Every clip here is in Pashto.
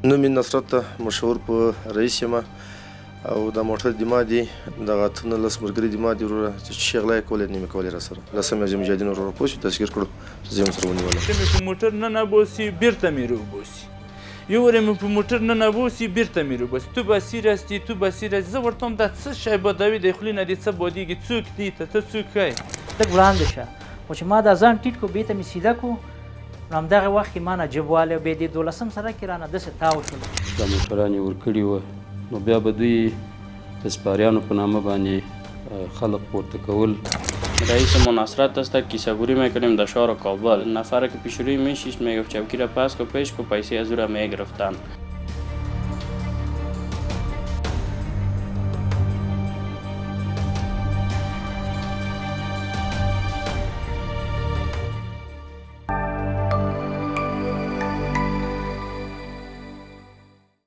نوم یې نصرت ته مشهور په رئیس یم او دا موټر د ما دی دغه اتونه لس ملګري د ما دي وروره چې شغله یې کولې نیمې کولې راسره لسم یې مجاهدین وروره پوه شو تذکیر کړو چې زه یې ورسره ونیولم مې په موټر نه نبوسي بیرته مې روبوسي یو ور مې په موټر نه نبوسي بیرته مې روبوسي تو بصیر هستی تو بصیر هستی زه ورته هم دا څه شی بدوي د خولې نه دې څه بادېږي څوک دی ته څوک یې لږ وړاندې شه خو چې ما دا ځان ټیټ کړو بېرته مې سیده کړو نو همدغه وخت کې ما نه جب والی او بیا دې 12 سړک کې رانه داسې تاو شولو دا موټران یې ورکړي وه نو بیا به دوی د سپاریانو په نامه باندې خلق پورته کول. رئیس مناصرت است کیسه‌گویی میکنیم در شهر کابل. نفر که پیش روی میشیست میگفت چوکی را پس کو پیش کو پیسه از او را میگرفتن.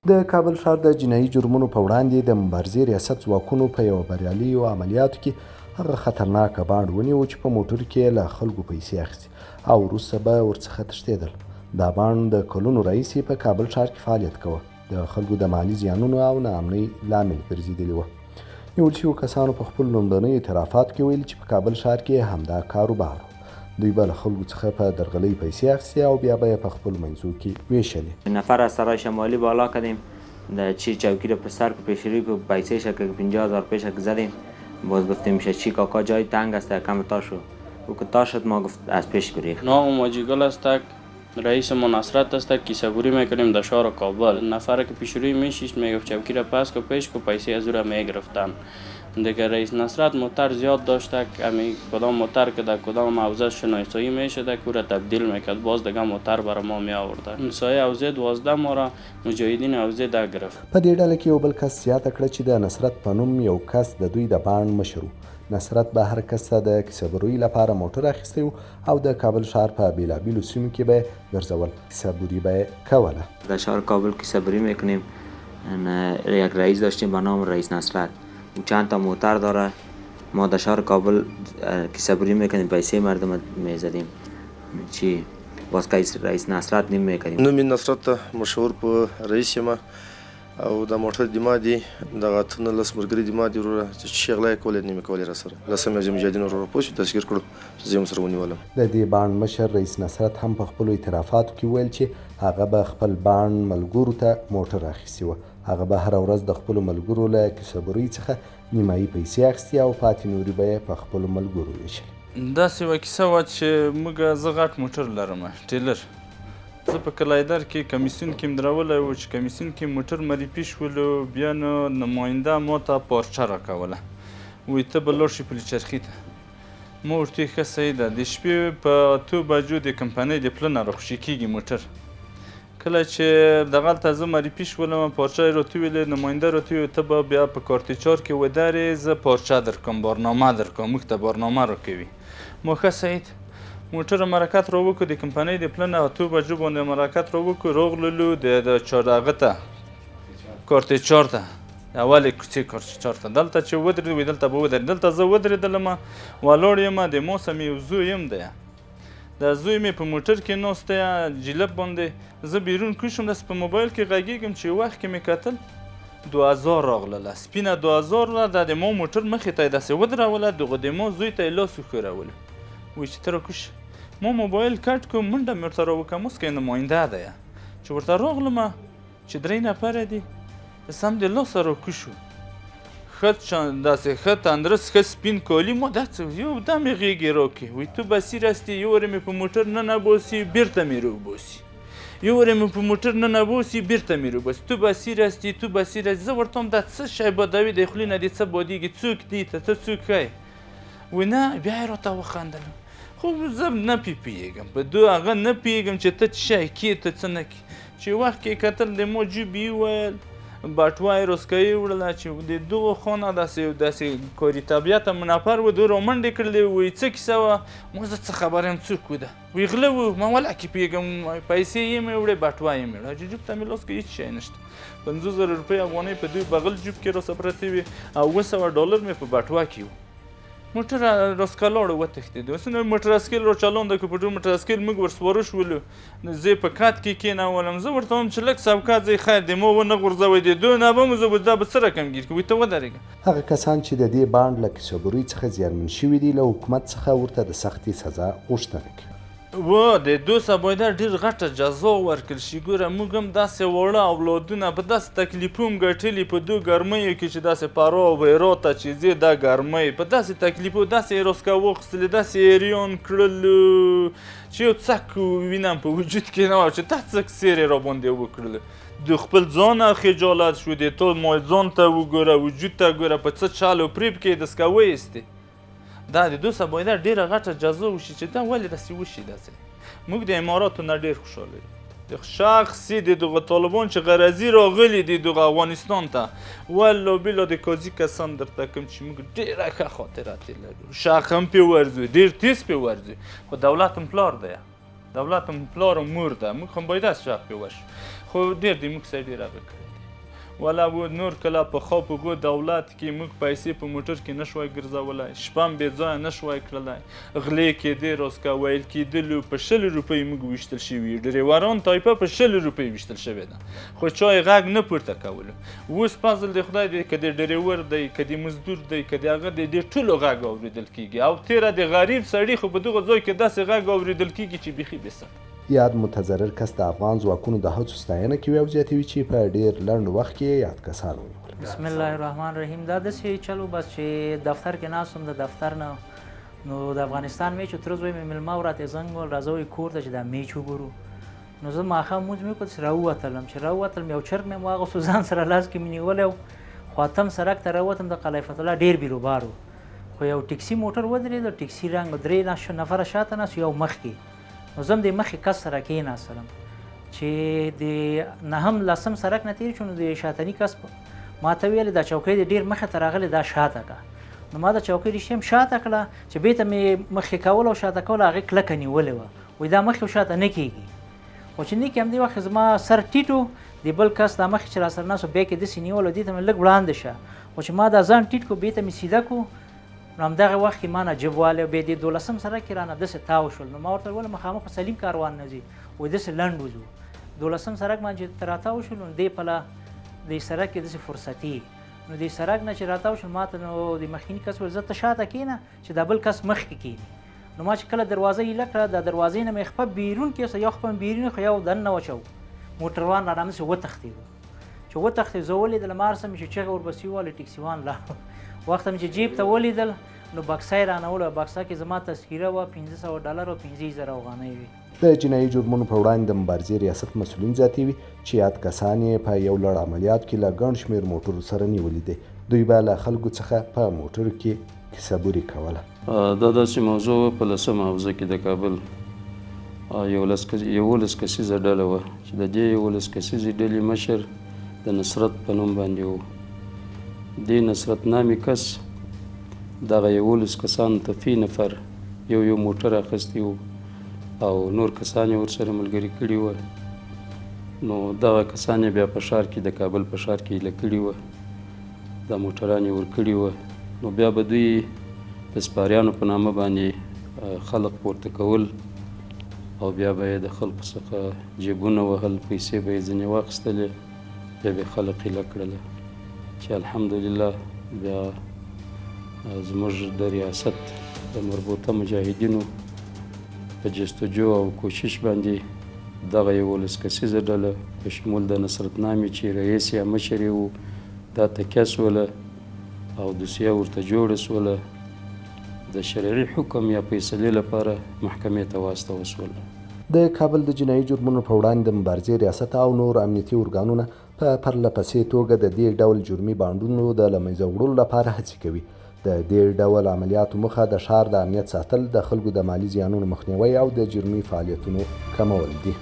د کابل ښار د جنایي جرمونو په وړاندې د مبارزې ریاست ځواکونو په یوه بریالیو عملیاتو کې هغه خطرناکه بانډ ونیو چې په موټر کې له خلکو پیسې اخیستې او وروسته به ورڅخه تښتېدل. دا بانډ د کلونو راهیسې په کابل ښار کې فعالیت کوه د خلکو د مالي زیانونو او ناامنۍ لامل ګرځېدلي وه. نیول شویو کسانو په خپلو لومړنیو اعترافاتو کې ویل چې په کابل ښار کې همدا کاروبار و. دوی به له خلکو څخه په درغلۍ پیسې اخیستې او بیا به یې په خپلو منځو کې ویشلې. نفر از سرای شمالی بالا کردیم در چی چوکی رو پسر که پیشروی که پیسه شد که 50,000 پیش که زدیم باز گفتیم میشه چی کاکا جای تنگ است کم تا شد او که تا شد ما گفت از پیش بریخت. نام ماجیگل است رئیس مناصرت است کیسه‌گویی میکنیم در شهر کابل. نفر که پیش روی میشیست میگفت چوکی را پس کو پیش کو پیسه از او را میگرفتن. دیگه رئیس نصرت موتر زیاد داشته که کدام موتر که در کدام حوزه شناسایی میشده که او را تبدیل میکرد باز دیگه موتر برای ما می آورده. سایه حوزه 12 ما را مجاهدین حوزه ده گرفت. په دې ډله کې یو بل کس زیاته کړه چې د نصرت په نوم یو کس د دوی د بانډ مشر و. نصرت به هر کس ته د کیسه‌برویي لپاره موټر اخیستی و او د کابل ښار په بیلابیلو سیمو کې به ګرځول. کیسه‌برویي به یې کوله. در شهر کابل کیسه‌برویی میکنیم. یک رئیس داشتیم به نام رئیس نصرت. او چند تا موتر داره. ما در شهر کابل کیسه‌برویی میکنیم پیسه مردم میزدیم. چی باز که رئیس نصرت نیم میکنیم. نوم یې نصرت مشهور په رئیس یم او دا موټر د ما دی دغه اتونه لس ملګري د ما دي وروره چې شغله یې کولې نیمې کولې راسره لسم یې مجاهدین وروره پوه شو تذکیر کړو چې زه یې ورسره ونیولم. د دې بانډ مشر رئیس نصرت هم په خپلو اعترافاتو کې ویل چې هغه به خپل بانډ ملګرو ته موټر اخیستی و. هغه به هره ورځ د خپلو ملګرو له کیسه‌برویي څخه نیمایي پیسې اخیستې او پاتې نورې به یې په خپلو ملګرو ویشلې. داسې یوه کیسه وه چې موږ زه غټ موټر لرم ټیلر زه په کلایدر کې کمیسیون کې م درولی و چې کمیسیون کې موټر معرفي شولو بیا نو نماینده ما ته پارچه راکوله وایي ته به لاړ شې پلچرخي ته. ما ورته ویل ښه صحیح ده. د شپې په 8 بجو د کمپنۍ د پله نه راخوشي کېږي موټر. کله چې دغلته زه معرفي شولم پارچه یې راته وویلې نماینده راته وویل ته به بیا په کارتچار کې ودرې زه پارچه درکړم بارنامه درکړم موږ ته بارنامه راکوي. ما ښه صحیح ده. موټر مرکت را وکړو د کمپنۍ د پله نه 8 بجو باندې مرکت را وکړو راغللو د هغه ته کارتچار ته اولې کوڅې کارتچار ته دلته چې ودرېدو دلته به ودرېد دلته زه ودرېدلم ولاړ یم د ما سم یو زوی یم دی دا زوی مې په موټر کې ناست دی جیلب باندې زه بیرون کوز شوم داسې په موبایل کې غږېږم چې یو وخت کې مې کتل 2000 راغلله سپینه 2000 دا د ما موټر مخې ته یې داسې ودروله دغه د ما زوی ته یې لاس وښورولو وایي چې ته راکوز ما موبایل کټ کړم منډه مې ورته راوکړم اوس که یې نماینده ده چې ورته راغلمه چې 3 نفره دي سمدلاسه راکوز شو ښه داسې ښه تندرست ښه سپین کالي ما داسې یو دم یې غېږې راکړې وایي تو بصیر هستی یو ور مې په موټر ننباسي بیرته مې روباسي یو ور مې په موټر ننباسي بیرته مې روباسي تو بصیر هستی تو بصیر هستی زه ورته هم دا څه شی بدوي د خولې نه دې څه بادېږي څوک دی ته څوک یې وایي نه بیا یې راته وخندل خو زه نه پوهېږم په دو هغه نه پوهېږم چې ته څه شی کې ته څه نه کې چې وخت کې کتل د ما جیب یې وویل بټوه یې روسکه یې وړله چې د دغو خانه داسې کاري طبیعته نفر و دو را منډې کړلې وایي څه کیسه وه ما زه څه خبر یم څوک و ده وایي غله و ما ولکې پوهېږم پیسې یې مې وړې بټوه یې مې وړه جیب ته مې لاس کې هېڅ شی نشته 50,000 روپۍ افغانۍ په دوی بغل جیب کې راسه پرتې وې او $900 مې په بټوه کې و موټر راسکلاړو وتښتېدو اوس نو موټر اسکل راچالانده که په ډېر موټر اسکل موږ ورسپاره شولو زه یې په کات کې کېنولم زه ورته وایم چې لږ سبکات ځای خیر دی ما ونه غورځوی دی دو نه به مو زه دا به څه رقم ګیر کوي ته ودرېږه هغه کسان چې د دې بانډ له کیسهګوریو څخه زیانمن شوي دي له حکومت څخه ورته د سختې سزا غوښتنه کوي و د دوسه باید ډېر غټه جزا ورکړل شي ګوره موږ هم داسې واړه اولادونه په داسې تکلیفو هم ګټلي په دو ګرمیو کې چې داسې پارا او بیرا ته چې ځې دا ګرمی په داسې تکلیفو داسې یې راسکه واخیستلې داسې یې ریان کړلو چې یو څک وینم په وجود کې نه وه چې دا څک سیر یې راباندې وکړله د خپل ځانه خجالت شو د ټول مای ځان ته وګوره وجود ته ګوره په څه چل او پریب کې د سکه وایستې دا د دوسه باید ډېره غټه جزا وشي چې دا ولې داسې وشي داسې موږ د اماراتو نه ډېر خوشحاله یو د شخصي د دغه طالبان چې غرضي راغلي دي دغه افغانستان ته والله بالله د قاضي کسان درته کوم چې موږ ډېره ښه خاطرات یې لرو شخ هم پرې ورځو ډېر تیز پرې ورځو خو دولت هم پلار دی دولت هم پلار هم مور ده موږ هم باید از شخ پرې ورشو خو ډېر د موږ سره ډېر هغه کړی ولا و نور کله په خوا په ګو دولت کې موږ پیسې په موټر کې نشوای ګرځولی شپه هم بې ځایه نشوای کړلی غلې کېدې راسکه ویل کېدلو په 100 روپۍ موږ ویشتل شوي ډریوران تایپه په 100 روپۍ ویشتل شوې ده خو چا یې غږ نه پورته کولو اوس فضل د خدای دی که د ډریور دی که د مزدور دی که د هغه دی د ټولو غږ اورېدل کېږي او تېره د غریب سړي خو په دغه ځای کې داسې غږ اورېدل کېږي چې بیخي بېسده یاد متضرر کس د افغان ځواکونو د هڅو ستاینه کوي او زیاتوي چې په ډېر لنډ وخت کې یاد کسان ونیول بسم الله الرحمن الرحیم دا داسې چلو بس چې دفتر کې ناست وم د دفتر نه نو د افغانستان میچ تر اوسه مې مېلمه راته زنګ وکړ راځئ کور ته چې دا میچ وګورو نو زه ماښام لمونځ مې وکړ چې راووتلم چې راووتلم یو چرګ مې واغوستو ځان سره لاس کې مې نیولی و خو اتم سړک ته راووتم د قلعه فتح الله ډېر بیروبار و خو یو ټکسي موټر ودرېد د ټکسي رنګ 3 نفره شاته ناست یو مخکې نو زه هم د مخکې کس سره کېناستلم چې د نهم لسم سړک نه تېر شو نو د شاتني کس ما ته ویل دا چوکۍ د ډېر مخې ته راغلې دا شاته کړه نو ما دا چوکۍ رښتیا هم شاته کړه چې بېرته مې مخکې کول او شاته کول هغې کلکه نیولې وه وایي دا مخکې او شاته نه کېږي خو چې نه کېږي همدې وخت زما سر ټیټ و د بل کس دا مخکې چې را سره ناست و بیا کې داسې نیول او دې ته مې لږ وړاندې شه خو چې ما دا ځان ټیټ کړو بېرته مې سیده کړو نو همدغه وخت کې ما نه جب والی او بیا د 12 سړک کې رانه داسې تاو شول نو ما ورته وویل مخامخ په سلیم کاروان نه ځي وایي داسې لنډ وځو 12 سړک باندې چې راتاو شول نو دې پله د سړک کې داسې فرصتي نو د سړک نه چې راتاو شول ما ته نو د مخکیني کس ویل زه ته شاته کښېنه چې دا بل کس مخکې کښېني نو ما چې کله دروازه ایله کړه د دروازې نه مې خپه بیرون کېسته یو خپه بیرون خو یو دننه واچو موټروان را همداسې وتښتېدو چې وتښتېد زه ولیدلم هر څه مې چې چغې ورپسې ووهلې ټکسیوان لاړ وخت مې چې جیب ته ولیدل نو بکسه یې رانهوله بکسه کې زما تذکیره وه $500 او 15,000 افغانۍ وې د جنایي جرمونو په وړاندې د مبارزې ریاست مسؤلین زیاتوي چې یاد کسان یې په یو لړ عملیاتو کې له ګڼ شمېر موټرو سره نیولي دي دوی به له خلکو څخه په موټرو کې کیسهبوري کوله دا داسې موضوع په 10 حوزه کې د کابل 11 کسیزه ډله وه چې د دې 11 کسیزې ډلې مشر د نصرت په نوم باندې و دې نصرت نامي کس دغه 11 کسانو ته فی نفر یو موټر اخیستی و او نور کسان یې ورسره ملګري کړي وه نو دغه کسان یې بیا په ښار کې د کابل په ښار کې ایله کړي وه دا موټران یې ورکړي وه نو بیا به دوی د سپاریانو په نامه باندې خلق پورته کول او بیا به یې د خلکو څخه جیبونه وهل پیسې به یې ځینې واخیستلې بیا به یې خلق ایله کړله چې الحمدلله بیا زموږ د ریاست د مربوطه مجاهدینو په جستجو او کوشش باندې دغه 11 کسیزه ډله په شمول د نصرت نامي چې رئیس یا مشر یې و دا تکیه سوله او دوسیه ورته جوړه سوله د شرعي حکم یا فیصلې لپاره محکمې ته واستول سوله د کابل د جنایي جرمونو په وړاندې د مبارزې ریاست او نور امنیتي ارګانونه په پرله پسې توګه د دې ډول جرمي بانډونو د له منځه وړلو لپاره هڅې کوي د دې ډول عملیاتو موخه د ښار د امنیت ساتل د خلکو د مالي زیانونو مخنیوی او د جرمي فعالیتونو کمول دي